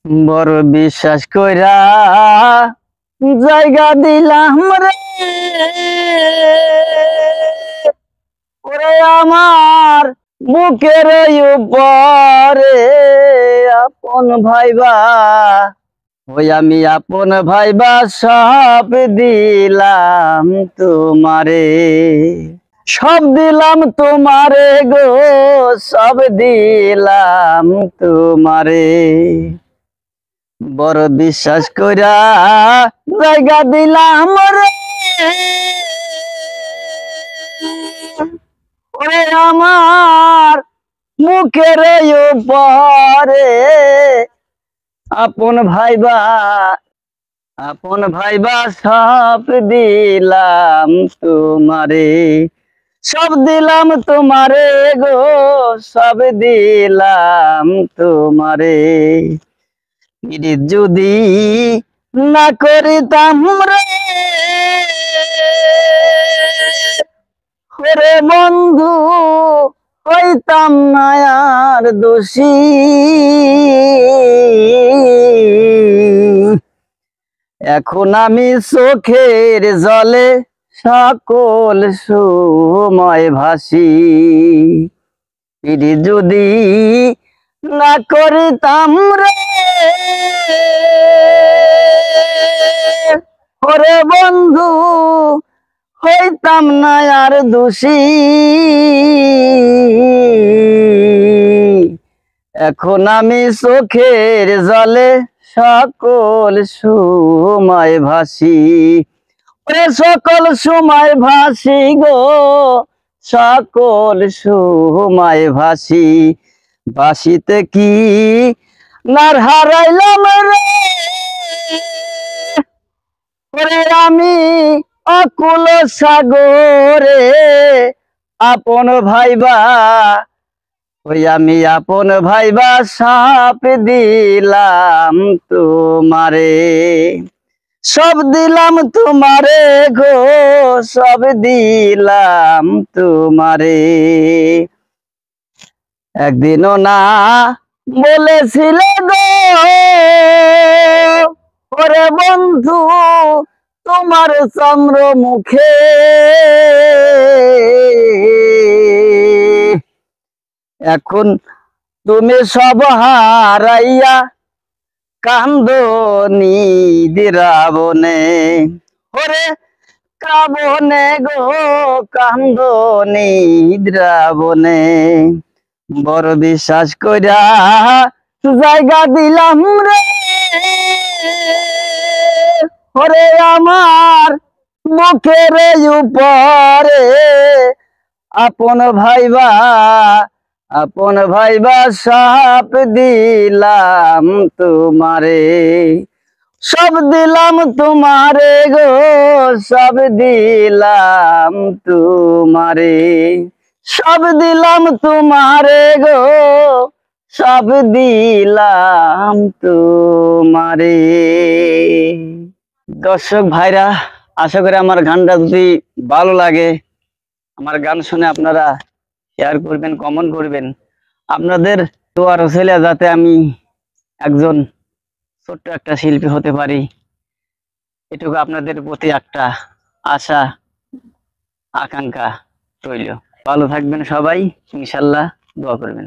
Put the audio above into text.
বড় বিশ্বাস কইরা জায়গা দিলাম রে, ওরে আমার বুকের উপরে আপন ভাইবা, ওই আমি আপন ভাইবা সব দিলাম তোমারে, সব দিলাম তোমারে গো, সব দিলাম তোমারে। বড় বিশ্বাস কইরা জায়গা দিলাম রে, ওরে আমার মুখের উপরে আপন ভাইবা, আপন ভাইবা সব দিলাম তোমারে, সব দিলাম তোমারে গো, সব দিলাম তোমারে। যদি না করিতাম রে, ওরে বন্ধু হইতাম না আর দোষী, এখন আমি চোখের জলে সকল সময় ভাসি। যদি না করিতাম রে, ওরে বন্ধু হইতাম না আর দোষী, এখন আমি চোখের জলে সকল সময় ভাসি, ওরে সকল সময় ভাসি গো, সকল সময় ভাসি। বাসিতে কি নার হারাইলাম রে, ওরে আমি অকুল সাগরে আপন ভাইবা, ওই আমি আপন ভাইবা সাপ দিলাম তোমারে, সব দিলাম তোমারে গো, সব দিলাম তোমারে। একদিনও না বলেছিলে গো, ওরে বন্ধু তোমার চন্দ্র মুখে, এখন তুমি সব হারাইয়া কান্দো নিদ্রাবনে, ওরে কাবনে গো কান্দো নিদ্রাবনে। বড় বিশ্বাস কইরা জায়গা দিলাম রে, ওরে আমার মুখের উপরে আপন ভাইবা, আপন ভাইবা সব দিলাম তোমারে, সব দিলাম তোমারে গো, সব দিলাম তোমারে, সব দিলাম তোমারে গো, সব দিলাম তোমারে। দর্শক ভাইরা, আশা করি আমার গানটা যদি ভালো লাগে, আমার গান শুনে আপনারা শেয়ার করবেন, কমেন্ট করবেন। আপনাদের দোয়ার ওসিলা যাতে আমি একজন ছোট্ট একটা শিল্পী হতে পারি, এটুকু আপনাদের প্রতি একটা আশা আকাঙ্ক্ষা রইল। ভালো থাকবেন সবাই, ইনশাল্লাহ দোয়া করবেন।